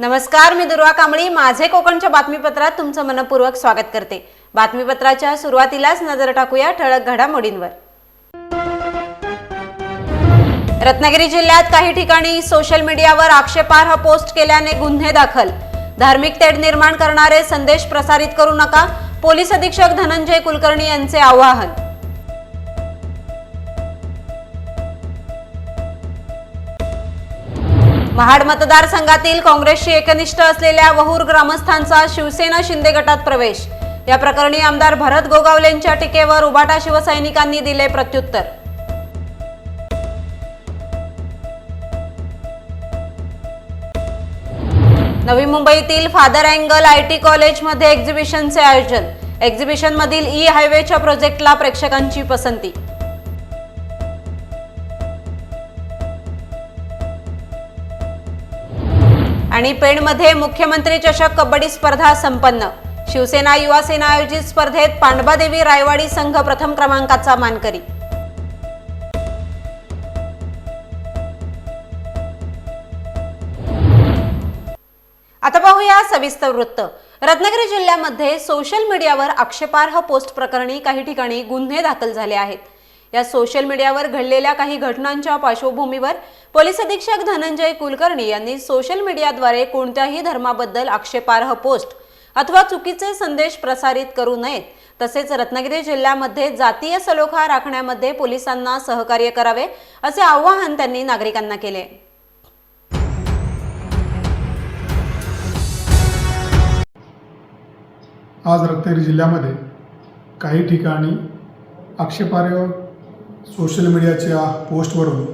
नमस्कार, मी दुर्वा कांबळी. माझे कोकणच्या बातमीपत्रात तुमचं मनपूर्वक स्वागत करते. बातमीपत्राच्या सुरुवातीलाच नजर टाकूया ठळक घडामोडींवर. रत्नागिरी जिल्ह्यात काही ठिकाणी सोशल मीडियावर आक्षेपार्ह पोस्ट केल्याने गुन्हे दाखल. धार्मिक तेढ निर्माण करणारे संदेश प्रसारित करू नका, पोलीस अधीक्षक धनंजय कुलकर्णी यांचे आवाहन. महाड मतदारसंघातील काँग्रेसशी एकनिष्ठ असलेल्या वहूर ग्रामस्थांचा शिवसेना शिंदे गटात प्रवेश. या प्रकरणी आमदार भरत गोगावलेंच्या टीकेवर उबाटा शिवसैनिकांनी दिले प्रत्युत्तर. नवी मुंबईतील फादर अँगल IT कॉलेजमध्ये एक्झिबिशनचे आयोजन. एक्झिबिशनमधील हायवेच्या प्रोजेक्टला प्रेक्षकांची पसंती. आणि पेणमध्ये मुख्यमंत्री चषक कबड्डी स्पर्धा संपन्न. शिवसेना युवा सेना आयोजित स्पर्धेत पांडबादेवी रायवाडी संघ प्रथम क्रमांकाचा मानकरी. आता पाहूया सविस्तर वृत्त. रत्नागिरी जिल्ह्यामध्ये सोशल मीडियावर आक्षेपार्ह पोस्ट प्रकरणी काही ठिकाणी गुन्हे दाखल झाले आहेत. या सोशल मीडियावर घडलेल्या काही घटनांच्या पार्श्वभूमीवर पोलीस अधीक्षक धनंजय कुलकर्णी यांनी सोशल मीडियाद्वारे कोणत्याही धर्माबद्दल आक्षेपार्ह पोस्ट अथवा चुकीचे संदेश प्रसारित करू नयेत. तसेच रत्नागिरी जिल्ह्यामध्ये जातीय सलोखा राखण्यामध्ये पोलिसांना सहकार्य करावे असे आवाहन त्यांनी नागरिकांना केले. आज रत्नागिरी जिल्ह्यामध्ये काही ठिकाणी आक्षेपार्ह सोशल मीडियाच्या पोस्टवरून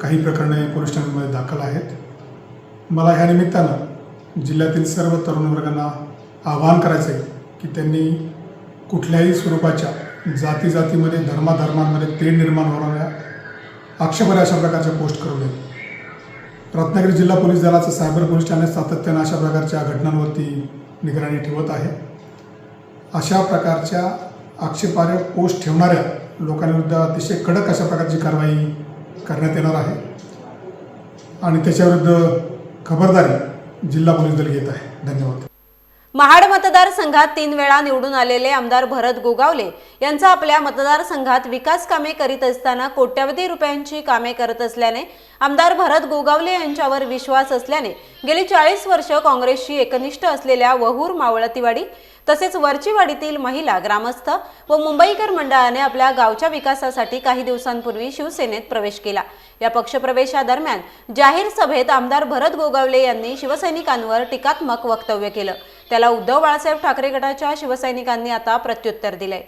काही प्रकरणे पोलीस स्टेशनमध्ये दाखल आहेत. मला ह्या निमित्तानं जिल्ह्यातील सर्व तरुण वर्गांना आवाहन करायचं आहे की त्यांनी कुठल्याही स्वरूपाच्या जातीमध्ये धर्मांमध्ये तेढ निर्माण होणाऱ्या आक्षेपार्ह अशा प्रकारच्या पोस्ट करू नयेत. रत्नागिरी जिल्हा पोलीस दलाचं सायबर पोलीस ठाणे सातत्यानं अशा प्रकारच्या घटनांवरती निगराणी ठेवत आहे. अशा प्रकारच्या आक्षेपार्ह पोस्ट ठेवणाऱ्या लोकांविरुद्ध अतिशय कडक अशा प्रकारची कारवाई करण्यात येणार आहे आणि त्याच्याविरुद्ध खबरदारी जिल्हा पोलीस दल घेत आहे. धन्यवाद. महाड मतदारसंघात 3 वेळा निवडून आलेले आमदार भरत गोगावले यांचा आपल्या मतदारसंघात विकास कामे करीत असताना कोट्यवधी रुपयांची कामे करत असल्याने आमदार भरत गोगावले यांच्यावर विश्वास असल्याने गेली 40 वर्ष काँग्रेसशी एकनिष्ठ असलेल्या वहूर मावळतीवाडी तसेच वरचीवाडीतील महिला, ग्रामस्थ व मुंबईकर मंडळाने आपल्या गावच्या विकासासाठी काही दिवसांपूर्वी शिवसेनेत प्रवेश केला. या पक्षप्रवेशादरम्यान जाहीर सभेत आमदार भरत गोगावले यांनी शिवसैनिकांवर टीकात्मक वक्तव्य केलं. त्याला उद्धव बाळासाहेब ठाकरे गटाच्या शिवसैनिकांनी आता प्रत्युत्तर दिले.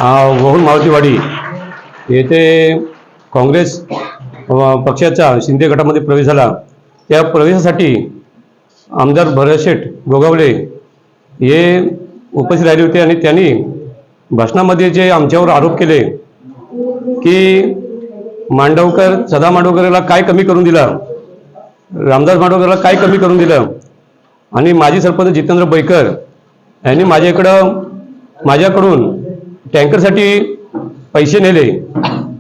वहूर मावळतीवाडी येथे काँग्रेस पक्षाचा शिंदे गटामध्ये प्रवेश झाला. त्या प्रवेशासाठी आमदार भरतशेठ गोगावले हे उपस्थित राहिले होते आणि त्यांनी भाषणामध्ये जे आमच्यावर आरोप केले की सदा मांडवकरला काय कमी करून दिलं, रामदास मांडवकरला काय कमी करून दिलं आणि माजी सरपंच जितेंद्र बैकर यांनी माझ्याकडून टँकरसाठी पैसे नेले.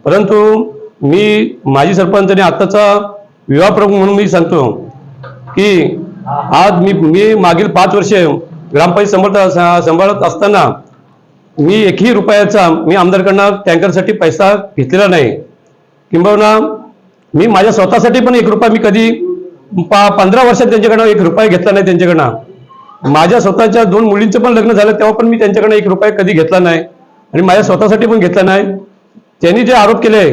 परंतु मी माजी सरपंच आणि आत्ताचा विवाह प्रमुख म्हणून मी सांगतो की आज मी मागील 5 वर्ष ग्रामपंचायत सांभाळत असताना मी एकही रुपयाचा मी आमदारकडनं टँकरसाठी पैसा घेतलेला नाही. किंबहुना मी माझ्या स्वतःसाठी पण 1 रुपया मी कधी 15 वर्षात त्यांच्याकडनं 1 रुपया घेतला नाही. त्यांच्याकडनं माझ्या स्वतःच्या 2 मुलींचं पण लग्न झालं तेव्हा पण मी त्यांच्याकडनं 1 रुपया कधी घेतला नाही आणि माझ्या स्वतःसाठी पण घेतला नाही. त्यांनी जे आरोप केले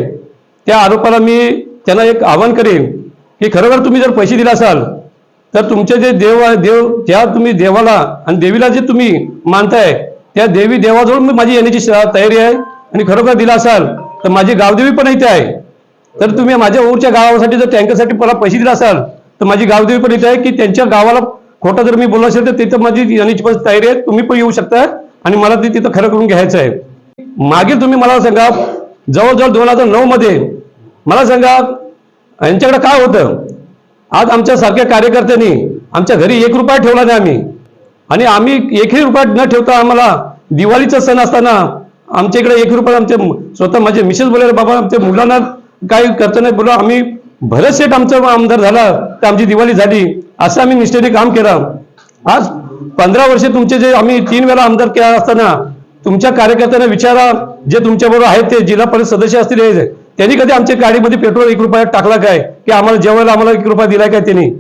त्या आरोपाला मी त्यांना एक आवाहन करेन की खरोखर तुम्ही जर पैसे दिले असाल तर तुमचे जे देव ज्या तुम्ही देवाला आणि देवीला जे तुम्ही मानताय त्या देवाजवळ माझी येण्याची तयारी आहे आणि खरोखर दिला असाल तर माझी गावदेवी पण इथे आहे. तर तुम्ही माझ्या ऊरच्या गावासाठी जर टँकरसाठी मला पैसे दिला असाल तर माझी गावदेवी पण इथे आहे की त्यांच्या गावाला खोटं जर मी बोललो असेल तर तिथं माझी येण्याची पण तयारी आहे. तुम्ही पण येऊ शकता आणि मला ते तिथं खरं करून घ्यायचं आहे. मागे तुम्ही मला सांगा जवळजवळ 2009 मध्ये मला सांगा यांच्याकडे काय होतं. आज आमच्या सारख्या कार्यकर्त्यांनी आमच्या घरी 1 रुपया ठेवला नाही आणि आम्ही 1ही रुपया न ठेवता आम्हाला दिवाळीचा सण असताना आमच्या इकडे 1 रुपया आमचे स्वतः माझे मिसेस बोलले बाबा आमच्या मुलांना काही खर्च नाही बोला आम्ही भरत शेठ आमचा आमदार झाला तर आमची दिवाळी झाली, असं आम्ही निष्ठेने काम केलं. आज 15 वर्षे तुमचे जे आम्ही 3 वेळा आमदार केला असताना तुमच्या कार्यकर्त्यांना विचारा, जे तुमच्याबरोबर आहेत ते जिल्हा परिषद सदस्य असतील हे, त्यांनी कधी आमच्या गाडीमध्ये पेट्रोल 1 रुपया टाकला काय, की आम्हाला जेवायला आम्हाला 1 रुपया दिलाय काय त्यांनी?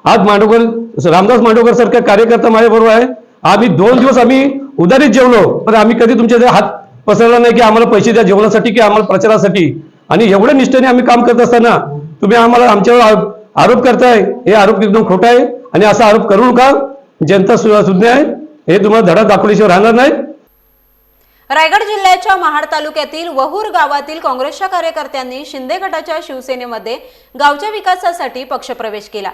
आज मांडवकर रामदास मांडवकर सारखा कार्यकर्ता माझ्याबरोबर आहे. आम्ही 2 दिवस आम्ही उधारीत जेवलो, पण आम्ही कधी तुमच्या हात पसरला नाही की आम्हाला पैसे द्या जेवणासाठी की आम्हाला प्रचारासाठी. आणि एवढ्या निष्ठेने आम्ही काम करत असताना तुम्ही आम्हाला आमच्यावर आरोप करताय, हे आरोप एकदम खोटा आहे. आणि असा आरोप करू नका. जनता सुज्ञ आहे, हे तुम्हाला धडा दाखवल्याशिवाय राहणार नाही. रायगड जिल्ह्याच्या महाड तालुक्यातील वहूर गावातील काँग्रेसच्या कार्यकर्त्यांनी शिंदे गटाच्या शिवसेनेमध्ये गावच्या विकासासाठी पक्षप्रवेश केला.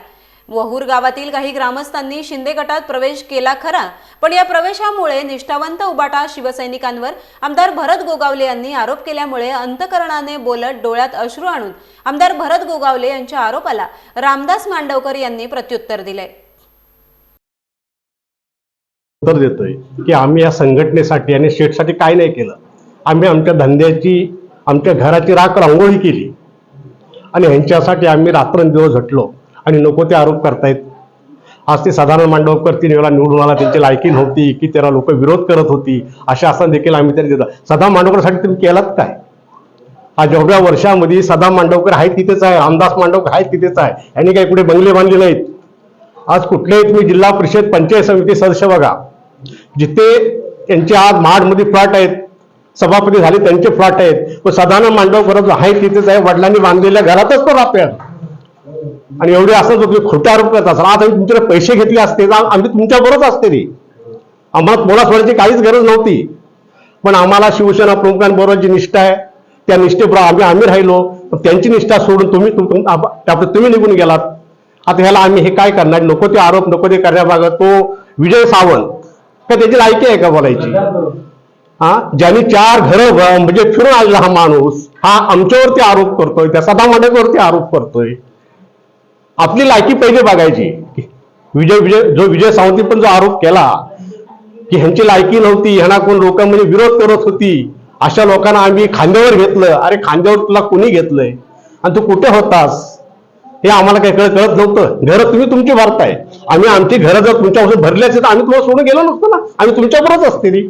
वहूर गावातील काही ग्रामस्थांनी शिंदे गटात प्रवेश केला खरा, पण या प्रवेशामुळे निष्ठावंत उबाटा शिवसैनिकांवर आमदार भरत गोगावले यांनी आरोप केल्यामुळे अंतकरणाने बोलत डोळ्यात अश्रू आणून आमदार भरत गोगावले यांच्या आरोपाला रामदास मांडवकर यांनी प्रत्युत्तर दिले. उत्तर देतोय की आम्ही या संघटनेसाठी आणि शेठसाठी काय नाही केलं. आम्ही आमच्या धंद्याची, आमच्या घराची राख रांगोळी केली आणि ह्यांच्यासाठी आम्ही रात्रंदिवस झटलो आणि नको ते आरोप करतायत. आज ते साधारण मांडवकर 3 वेळा निवडून आला, त्यांची लायकी नव्हती की त्याला लोक विरोध करत होती, अशा असं देखील आम्ही त्यांनी दिलं. सदा मांडवकरसाठी तुम्ही केलात काय? आज एवढ्या वर्षामध्ये सदा मांडवकर आहे तिथेच आहे, रामदास मांडवकर आहे तिथेच आहे. यांनी काही कुठे बंगले बांधले नाहीत. आज कुठलेही तुम्ही जिल्हा परिषद पंचायत समिती सदस्य बघा, जिथे त्यांचे आज महाडमध्ये फ्लॅट आहेत, सभापती झाले त्यांचे फ्लॅट आहेत, पण साधारण मांडवकर आहे तिथेच आहे, वडिलांनी बांधलेल्या घरातच तो राहतोय. आणि एवढे असं जो तुम्ही खोटे आरोप करत असाल, आज आम्ही तुमच्याकडे पैसे घेतले असते तर आम्ही तुमच्याबरोबरच असते रे. आम्हाला पोला सोडायची काहीच गरज नव्हती. पण आम्हाला शिवसेना प्रमुखांबरोबर जी निष्ठा आहे त्या निष्ठेबरोबर आम्ही राहिलो. त्यांची निष्ठा सोडून तुम्ही निघून गेलात. आता ह्याला आम्ही हे काय करणार? नको ते आरोप नको ते करण्यामागं तो विजय सावंत का त्याची लायकी आहे का बोलायची? ज्यांनी 4 घरं म्हणजे फिरून आलेला हा माणूस हा आमच्यावरती आरोप करतोय, त्या सदा मांडवकरवरती आरोप करतोय. आपली लायकी पहिले बघायची. विजय सावंती पण जो आरोप केला की ह्यांची लायकी नव्हती, ह्यांना कोण लोक म्हणजे विरोध करत होती, अशा लोकांना आम्ही खांद्यावर घेतलं. अरे खांद्यावर तुला कोणी घेतलंय आणि तू कुठे होतास हे आम्हाला काही कळत नव्हतं. घरं तुम्ही तुमची भरताय, आम्ही आमची घरं जर तुमच्यापासून भरली असते तर आम्ही तुम्हाला सोडून गेलो नसतो ना, आम्ही तुमच्याबरोबरच असते.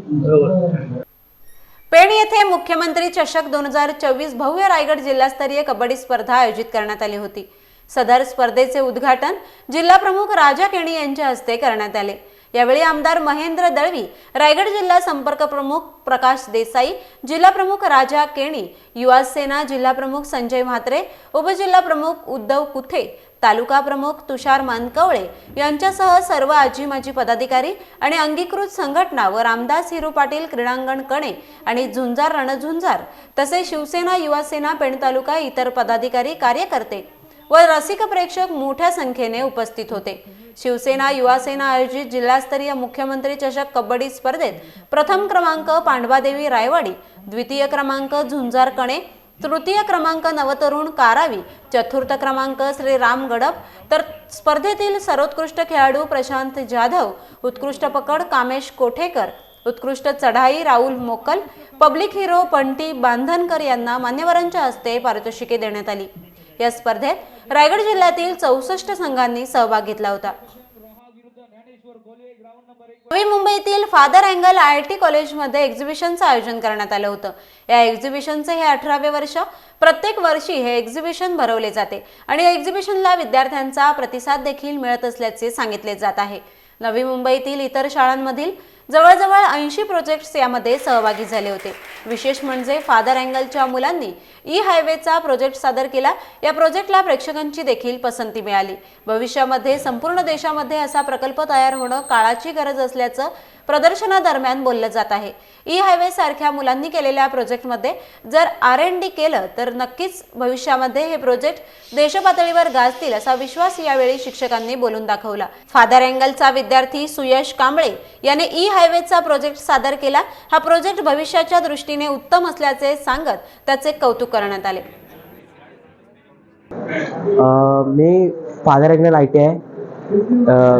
पेण येथे मुख्यमंत्री चषक 2024 भव्य रायगड जिल्हास्तरीय कबड्डी स्पर्धा आयोजित करण्यात आली होती. सदर स्पर्धेचे उद्घाटन जिल्हा प्रमुख राजा केणी यांच्या हस्ते करण्यात आले. यावेळी आमदार महेंद्र दळवी, रायगड जिल्हा संपर्क प्रमुख प्रकाश देसाई, जिल्हा प्रमुख राजा केणी, युवा सेना जिल्हा प्रमुख संजय म्हात्रे, उपजिल्हा प्रमुख उद्धव कुथे, तालुका प्रमुख तुषार मानकवळे यांच्यासह सर्व आजी माजी पदाधिकारी आणि अंगीकृत संघटना व रामदास हिरू पाटील क्रीडांगण कणे आणि झुंजार रणझुंजार तसेच शिवसेना युवा सेना पेण तालुका इतर पदाधिकारी कार्यकर्ते व रसिक प्रेक्षक मोठ्या संख्येने उपस्थित होते. शिवसेना युवा सेना आयोजित जिल्हास्तरीय मुख्यमंत्री चषक कबड्डी स्पर्धेत प्रथम क्रमांक पांडवादेवी रायवाडी, द्वितीय क्रमांक झुंजार कणे, तृतीय क्रमांक नवतरुण कारावी, चतुर्थ क्रमांक श्री राम गडप, तर स्पर्धेतील सर्वोत्कृष्ट खेळाडू प्रशांत जाधव, उत्कृष्ट पकड कामेश कोठेकर, उत्कृष्ट चढाई राहुल मोकल, पब्लिक हिरो पंटी बांधनकर यांना मान्यवरांच्या हस्ते पारितोषिके देण्यात आली. या स्पर्धेत रायगड जिल्ह्यातील 64 संघांनी सहभाग घेतला होता. नवी मुंबईतील फादर अँगल IIT कॉलेजमध्ये एक्झिबिशनचं आयोजन करण्यात आलं होतं. या एक्झिबिशनचे हे 18वे वर्ष. प्रत्येक वर्षी हे एक्झिबिशन भरवले जाते आणि या एक्झिबिशनला विद्यार्थ्यांचा प्रतिसाद देखील मिळत असल्याचे सांगितले जात आहे. नवी मुंबईतील इतर शाळांमधील जवळजवळ 80 प्रोजेक्ट्स यामध्ये सहभागी झाले होते. विशेष म्हणजे फादर अँगलच्या मुलांनी हायवेचा प्रोजेक्ट सादर केला. या प्रोजेक्टला प्रेक्षकांची देखील पसंती मिळाली. भविष्यामध्ये संपूर्ण देशामध्ये असा प्रकल्प तयार होणं काळाची गरज असल्याचं प्रदर्शनादरम्यान बोललं जात आहे. हायवे सारख्या मुलांनी केलेल्या प्रोजेक्टमध्ये जर R&D केलं तर नक्कीच भविष्यामध्ये हे प्रोजेक्ट देशपातळीवर गाजतील असा विश्वास यावेळी शिक्षकांनी बोलून दाखवला. फादर अँगलचा विद्यार्थी सुयश कांबळे याने हायवेचा प्रोजेक्ट सादर केला. हा प्रोजेक्ट भविष्याच्या दृष्टीने उत्तम असल्याचे सांगत त्याचे कौतुक करण्यात आले. मी फादर अँगल ITI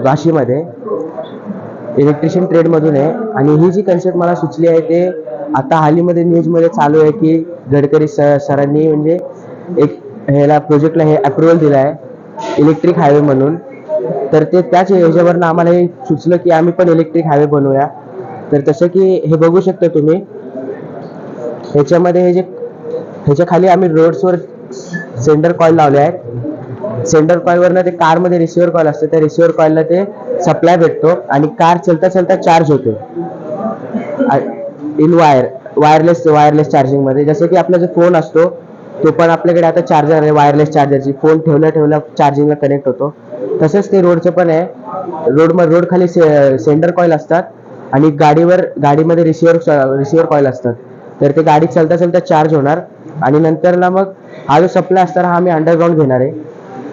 वाशीमध्ये इलेक्ट्रिशियन ट्रेडमधून आहे आणि ही जी कन्सेप्ट मला सुचली आहे ते आता हालीमध्ये न्यूजमध्ये चालू आहे की गडकरी सरांनी म्हणजे एक ह्याला प्रोजेक्टला हे अप्रुव्हल दिलं आहे इलेक्ट्रिक हायवे म्हणून. तर ते त्याच ह्याच्यावरनं आम्हाला हे सुचलं की आम्ही पण इलेक्ट्रिक हायवे बनवूया. तर तसं की हे बघू शकता तुम्ही, ह्याच्यामध्ये ह्याच्या खाली आम्ही रोड्सवर सेंटर कॉईल लावले आहेत. सेंटर कॉईलवरनं ते कारमध्ये रिसिव्हर कॉईल असतं, त्या रिसिव्हर कॉईलला ते सप्लाय भेटतो आणि कार चलता चलता चार्ज होते इन वायरलेस चार्जिंगमध्ये. जसं की आपला जो फोन असतो तो पण आपल्याकडे आता चार्जर आहे वायरलेस चार्जरची, फोन ठेवल्या चार्जिंगला कनेक्ट होतो. तसंच ते रोडचं पण आहे. रोड खाली सेंटर कॉईल असतात आणि गाडीमध्ये रिसिव्हर कॉईल असतात. तर ते गाडी चलता चलता चार्ज होणार आणि नंतरला मग हा जो सप्लाय असणार हा आम्ही अंडरग्राऊंड घेणार.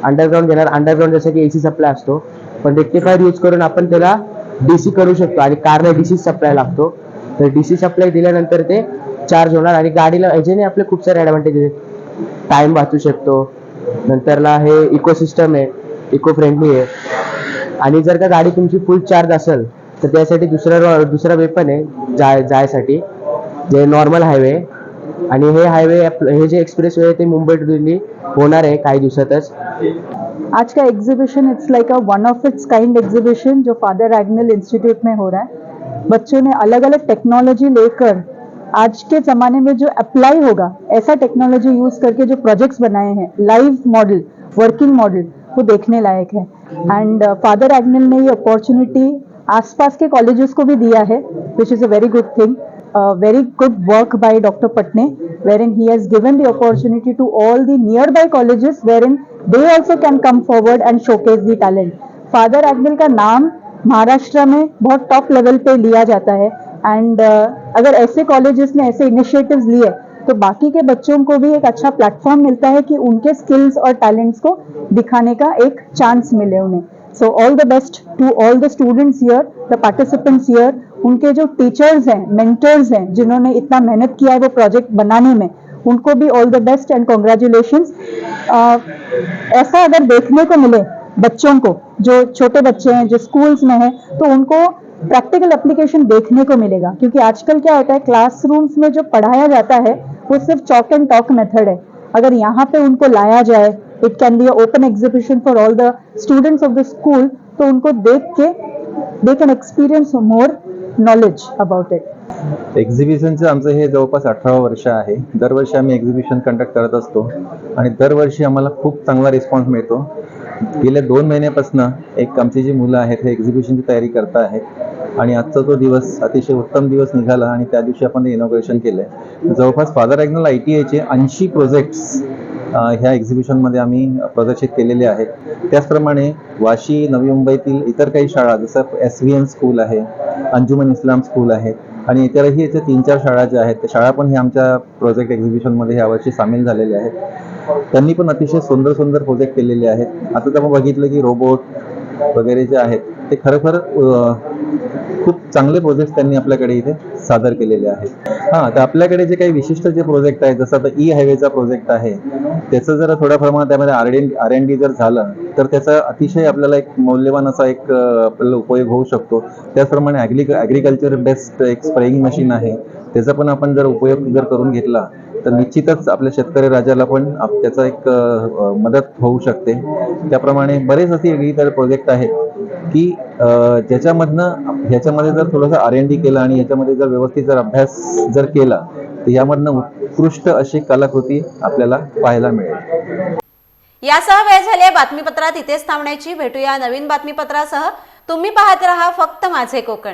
अंडरग्राऊंड जसं की AC सप्लाय असतो, पण रेक्टिफायर यूज करून आपण त्याला DC करू शकतो आणि कारला DC सप्लाय लागतो. तर DC सप्लाय दिल्यानंतर ते चार्ज होणार आणि गाडीला ह्याच्याने आपले खूप सारे ॲडव्हान्टेज आहेत. टाइम वाचू शकतो. नंतरला हे इकोसिस्टम आहे, इको फ्रेंडली आहे. आणि जर का गाडी तुमची फुल चार्ज असेल तर त्यासाठी दुसरा वे पण आहे जायसाठी, जे नॉर्मल हायवे. आणि हे जे एक्सप्रेस वे आहे ते मुंबई टू दिल्ली होणार आहे काही दिवसातच. आज का exhibition it's like a one of its kind exhibition जो फादर रैगनल इंस्टीट्यूट में हो रहा है. बच्चों ने अलग अलग टेक्नोलॉजी लेकर आज के ज़माने में जो अप्लाई होगा ऐसा टेक्नोलॉजी यूज करके जो प्रोजेक्ट्स बनाए हैं, लाइव मॉडल, वर्किंग मॉडल, वो देखने लायक है. एंड फादर रैगनल ने ये अपॉर्चुनिटी आसपास के कॉलेजेस को भी दिया है, which is a very good thing. Very good work by Dr. Patne, wherein he has given the opportunity to all the nearby colleges wherein they also can come forward and showcase the talent. Father Ragnar का नाम महाराष्ट्र में बहुत top level पे लिया जाता है end अगर ऐसे colleges ने ऐसे इनिशिएटिव्स लिए तो बाकी के बच्चों को भी एक अच्छा प्लेटफॉर्म मिलता है कि उनके स्किल्स और टैलेंट्स को दिखाने का एक चांस मिले उन्हें. So all the best to all the students here, the participants here. उनके जो टीचर्स हैं, मेंटर्स हैं, जिन्होंने इतना मेहनत किया है वो प्रोजेक्ट बनाने में, उनको भी all the best end congratulations. ऐसा अगर देखने को मिले बच्चों को, जो छोटे बच्चे हैं जो स्कूल्स में हैं, तो उनको प्रैक्टिकल एप्लीकेशन देखने को मिलेगा. क्योंकि आजकल क्या होता है, क्लासरूम्स में जो पढ़ाया जाता है वो सिर्फ चॉक एंड टॉक मेथड है. अगर यहाँ पे उनको लाया जाए, it can be open exhibition for all the students of the school, तो उनको देख के they can experience more knowledge about it. एक्झिबिशनचं आमचं हे जवळपास 18वं वर्ष आहे. दरवर्षी आम्ही एक्झिबिशन कंडक्ट करत असतो आणि दरवर्षी आम्हाला खूप चांगला रिस्पॉन्स मिळतो. गेल्या 2 महिन्यापासून एक आमची जी मुलं आहेत हे एक्झिबिशनची तयारी करत आहेत आणि आजचा तो दिवस अतिशय उत्तम दिवस निघाला आणि त्या दिवशी आपण ते इनॉग्रेशन केलं आहे. जवळपास फादर रॅगनल ITIचे 80 प्रोजेक्ट्स ह्या एक्झिबिशनमध्ये आम्ही प्रदर्शित केलेले आहेत. त्याचप्रमाणे वाशी, नवी मुंबईतील इतर काही शाळा जसं SVN स्कूल आहे, अंजुमन इस्लाम स्कूल आहे आणि इतरही इथे 3-4 शाळा ज्या आहेत त्या शाळा पण हे आमच्या प्रोजेक्ट एक्झिबिशनमध्ये यावर्षी सामील झालेल्या आहेत. त्यांनी पण अतिशय सुंदर सुंदर प्रोजेक्ट केलेले आहेत. आता आपण बघितलं की रोबोट वगैरे जे आहेत ते खरोखर खूप चांगले प्रोजेक्ट त्यांनी आपल्याकडे इथे सादर केलेले आहेत. तर आपल्याकडे जे काही विशिष्ट जे प्रोजेक्ट आहेत, जसं आता हायवेचा प्रोजेक्ट आहे, त्याचं जर थोड्या प्रमाणात त्यामध्ये R&D जर झालं तर त्याचा अतिशय आपल्याला एक मौल्यवान असा एक आपल्याला उपयोग होऊ शकतो. त्याचप्रमाणे ॲग्रिकल्चर बेस्ड एक स्प्रेइंग मशीन आहे, त्याचा पण आपण जर उपयोग जर करून घेतला तर निश्चितच आपल्या शेतकरी राजाला पण त्याचा एक मदत होऊ शकते. त्याप्रमाणे बरेच असे वेगवेगळे प्रोजेक्ट आहेत की ह्याच्यामध्ये जर थोडंसं R&D केलं आणि ह्याच्यामध्ये जर व्यवस्थित जर अभ्यास जर केला तर यामधनं उत्कृष्ट अशी कलाकृती आपल्याला पाहायला मिळेल. यासह वेळ झाली आहे बातमीपत्रात इथेच थांबण्याची. भेटूया नवीन बातमीपत्रासह. तुम्ही पाहत रहा फक्त माझे कोकण.